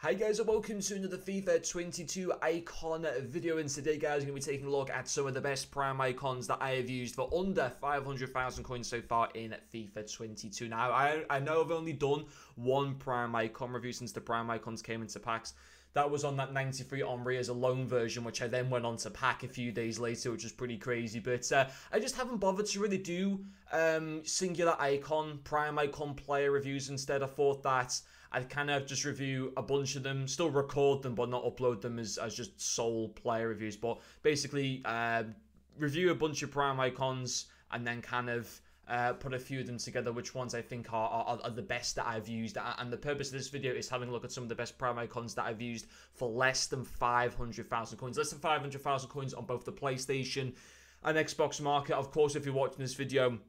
Hi guys, and welcome to another FIFA 22 icon video, and today guys, we're going to be taking a look at some of the best prime icons that I have used for under 500,000 coins so far in FIFA 22. Now, I know I've only done one prime icon review since the prime icons came into packs. That was on that 93 Henry as a loan version, which I then went on to pack a few days later, which was pretty crazy. But I just haven't bothered to really do singular icon, prime icon player reviews. Instead, I thought that I'd kind of just review a bunch of them, still record them, but not upload them as just sole player reviews. But basically, review a bunch of prime icons and then kind of put a few of them together, which ones I think are the best that I've used. And the purpose of this video is having a look at some of the best prime icons that I've used for less than 500,000 coins. Less than 500,000 coins on both the PlayStation and Xbox market. Of course, if you're watching this video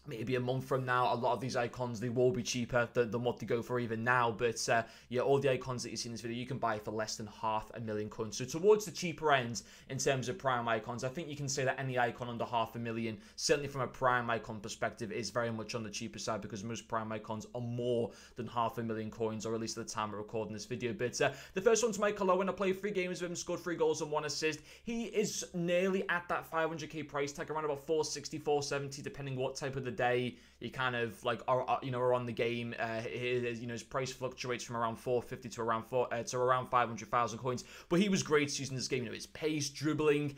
maybe a month from now, a lot of these icons, they will be cheaper than what they go for even now. But yeah, all the icons that you see in this video, you can buy for less than 500,000 coins. So towards the cheaper end in terms of prime icons, I think you can say that any icon under 500,000, certainly from a prime icon perspective, is very much on the cheaper side, because most prime icons are more than 500,000 coins, or at least at the time of recording this video. But the first one's Michael Owen. I played 3 games with him, scored 3 goals and 1 assist. He is nearly at that 500k price tag, around about 460, 470, depending what type of the day you kind of like are on the game. His price fluctuates from around 450 to around 500,000 coins. But he was great using this game. His pace, dribbling,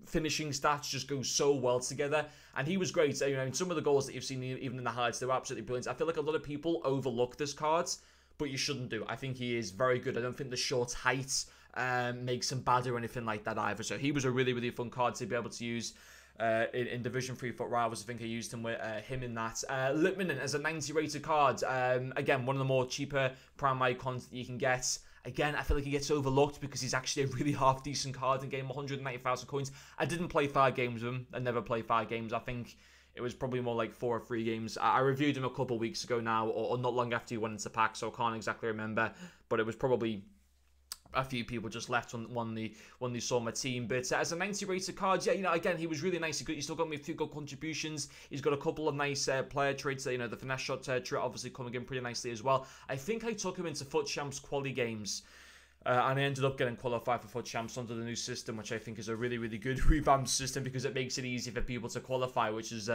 finishing stats just go so well together, and he was great. Some of the goals that you've seen even in the highlights, they were absolutely brilliant. I feel like a lot of people overlook this card, but you shouldn't do. I think he is very good. I don't think the short height makes him bad or anything like that either. So he was a really, really fun card to be able to use in Division 3 FUT Rivals. I think I used him with him in that. Lipman as a 90 rated card. Again, one of the more cheaper prime icons that you can get. Again, I feel like he gets overlooked because he's actually a really half-decent card in game, 190,000 coins. I didn't play 5 games with him. I never played 5 games. I think it was probably more like 4 or 3 games. I reviewed him a couple of weeks ago now, or not long after he went into pack, so I can't exactly remember. But it was probably a few people just left when they saw my team. But as a 90 rated card, yeah, again, he was really nice. He still got me a few good contributions. He's got a couple of nice player traits. The finesse shot trait obviously coming in pretty nicely as well. I think I took him into FUT Champs quali games. And I ended up getting qualified for FUT Champs under the new system, which I think is a really, really good revamped system, because it makes it easy for people to qualify, which is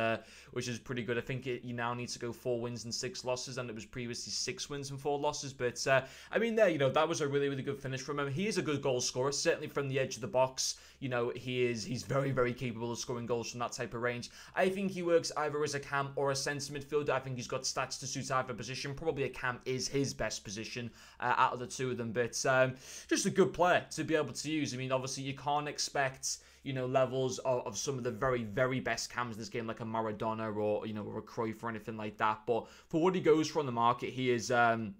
pretty good. I think you now need to go 4 wins and 6 losses, and it was previously 6 wins and 4 losses. But I mean, that was a really, really good finish from him. He is a good goal scorer, certainly from the edge of the box. He's very, very capable of scoring goals from that type of range. I think he works either as a cam or a centre midfielder. I think he's got stats to suit either position. Probably a cam is his best position out of the two of them. But just a good player to be able to use. I mean, obviously you can't expect levels of some of the very, very best cams in this game, like a Maradona or or a Cruyff or anything like that. But for what he goes for on the market, he is a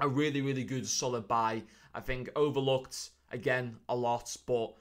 really, really good solid buy. I think overlooked again a lot, but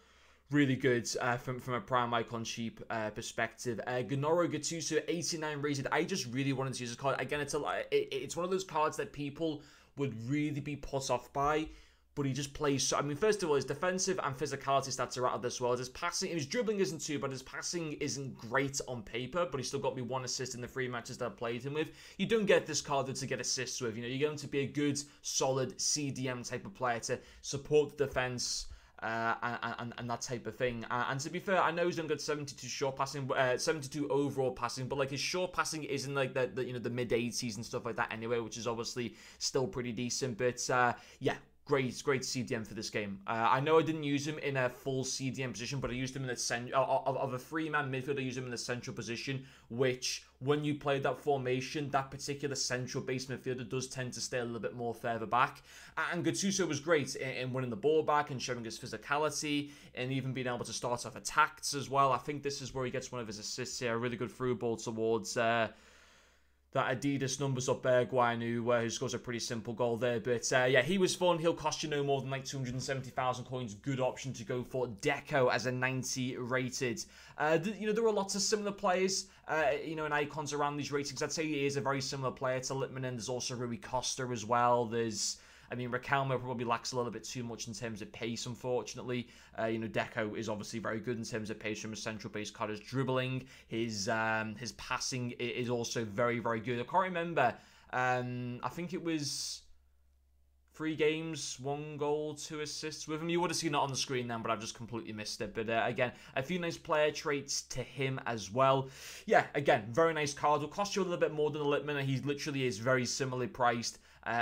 really good from a prime icon cheap perspective. Gennaro Gattuso, 89 rated. I just really wanted to use this card. Again, it's one of those cards that people would really be put off by, but he just plays so. I mean, first of all, his defensive and physicality stats are out of this world. His passing, his dribbling isn't too bad. His passing isn't great on paper, but he's still got me 1 assist in the 3 matches that I played him with. You don't get this card to get assists with. You're going to be a good, solid CDM type of player to support the defense. And that type of thing. And to be fair, I know he's done good 72 short passing, 72 overall passing, but like his short passing isn't like the mid 80s and stuff like that anyway, which is obviously still pretty decent. But yeah. Great CDM for this game. I know I didn't use him in a full CDM position, but I used him in the of a 3-man midfield. I used him in the central position, which when you play that formation, that particular central base midfielder does tend to stay a little bit more further back. And Gattuso was great in winning the ball back and showing his physicality, and even being able to start off attacks as well. I think this is where he gets one of his assists here. A really good through ball towards that Adidas numbers up Bergwijn, who scores a pretty simple goal there. But yeah, he was fun. He'll cost you no more than like 270,000 coins. Good option to go for. Deco as a 90 rated. There are lots of similar players, and icons around these ratings. I'd say he is a very similar player to Lipman, and there's also Rui Costa as well. I mean, Raquelme probably lacks a little bit too much in terms of pace, unfortunately. Deco is obviously very good in terms of pace from a central base card. His dribbling, his passing is also very, very good. I can't remember. I think it was 3 games, 1 goal, 2 assists with him. You would have seen it on the screen then, but I've just completely missed it. But again, a few nice player traits to him as well. Yeah, again, very nice card. Will cost you a little bit more than the Lipman, and he literally is very similarly priced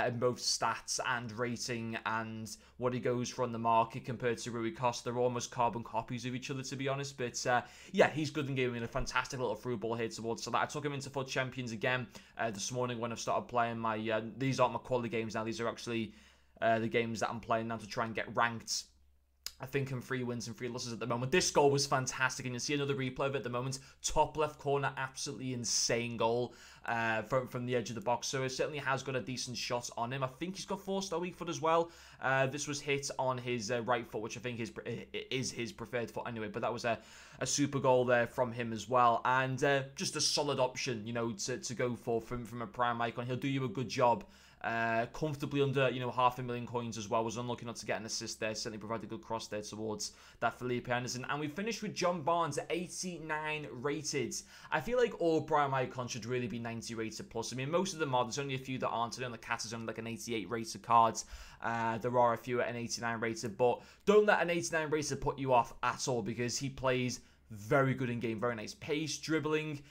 in both stats and rating and what he goes for on the market compared to Rui Costa. They're almost carbon copies of each other, to be honest. But yeah, he's good in game. A fantastic little through ball here towards Salah. I took him into FUT Champions again this morning when I've started playing my... these aren't my quality games now. These are actually the games that I'm playing now to try and get ranked. I think I'm 3 wins and 3 losses at the moment. This goal was fantastic, and you'll see another replay of it at the moment. Top left corner, absolutely insane goal from the edge of the box. So it certainly has got a decent shot on him. I think he's got 4-star weak foot as well. This was hit on his right foot, which I think is his preferred foot anyway. But that was a super goal there from him as well. And just a solid option, you know, to go for from a prime icon. He'll do you a good job. Comfortably under, you know, 500,000 coins as well. Was unlucky not to get an assist there. Certainly provided a good cross there towards that Felipe Anderson. And we finished with John Barnes at 89 rated. I feel like all prime icons should really be 90 rated plus. I mean, most of them are. There's only a few that aren't. I know the Cat is only like an 88 rated card. There are a few at an 89 rated, but don't let an 89 rated put you off at all, because he plays very good in game. Very nice pace, dribbling.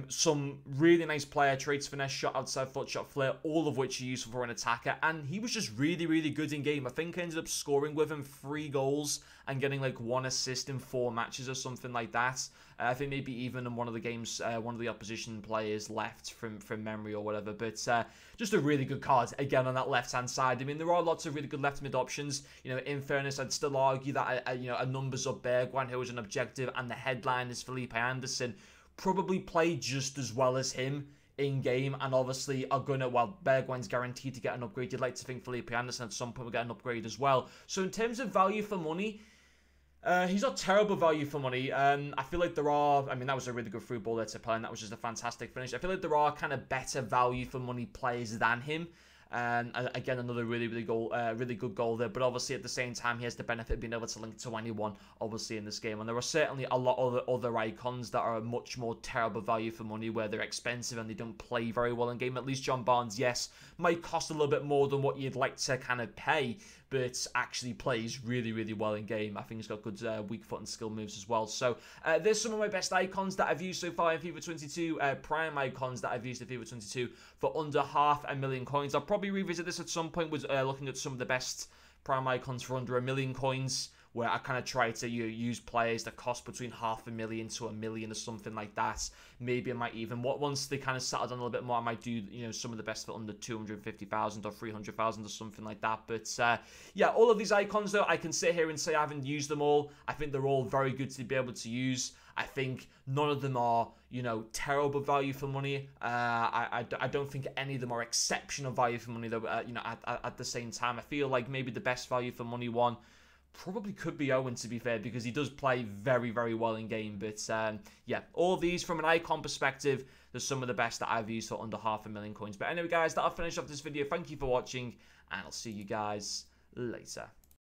Some really nice player traits, finesse shot, outside foot shot, flair, all of which are useful for an attacker. And he was just really, really good in game. I think I ended up scoring with him 3 goals and getting like 1 assist in 4 matches or something like that. I think maybe even in one of the games, one of the opposition players left from memory or whatever. But just a really good card again on that left hand side. I mean, there are lots of really good left mid options. You know, in fairness, I'd still argue that you know, a numbers up Bergwijn, who is an objective, and the headline is Felipe Anderson, probably play just as well as him in game, and obviously are gonna, well, Bergwijn's guaranteed to get an upgrade. You'd like to think Felipe Anderson at some point will get an upgrade as well. So in terms of value for money, he's not terrible value for money. I feel like there are, I mean, that was a really good through ball there to play, and that was just a fantastic finish. I feel like there are kind of better value for money players than him. And again, another really good goal there. But obviously, at the same time, he has the benefit of being able to link to anyone, obviously, in this game. And there are certainly a lot of other icons that are much more terrible value for money, where they're expensive and they don't play very well in game. At least John Barnes, yes, might cost a little bit more than what you'd like to kind of pay, but actually plays really, really well in game. I think he's got good weak foot and skill moves as well. So there's some of my best icons that I've used so far in FIFA 22, prime icons that I've used in FIFA 22 for under 500,000 coins. I'll probably revisit this at some point with looking at some of the best prime icons for under 1,000,000 coins, where I kind of try to use players that cost between 500,000 to 1,000,000 or something like that. Maybe I might even, once they kind of settled on a little bit more, I might do, you know, some of the best for under 250,000 or 300,000 or something like that. But yeah, all of these icons though, I can sit here and say I haven't used them all. I think they're all very good to be able to use. I think none of them are, you know, terrible value for money. I don't think any of them are exceptional value for money though. You know, at the same time, I feel like maybe the best value for money one probably could be Owen, to be fair, because he does play very, very well in game. But yeah, all of these from an icon perspective, there's some of the best that I've used for under 500,000 coins. But anyway, guys, that'll finish off this video. Thank you for watching, and I'll see you guys later.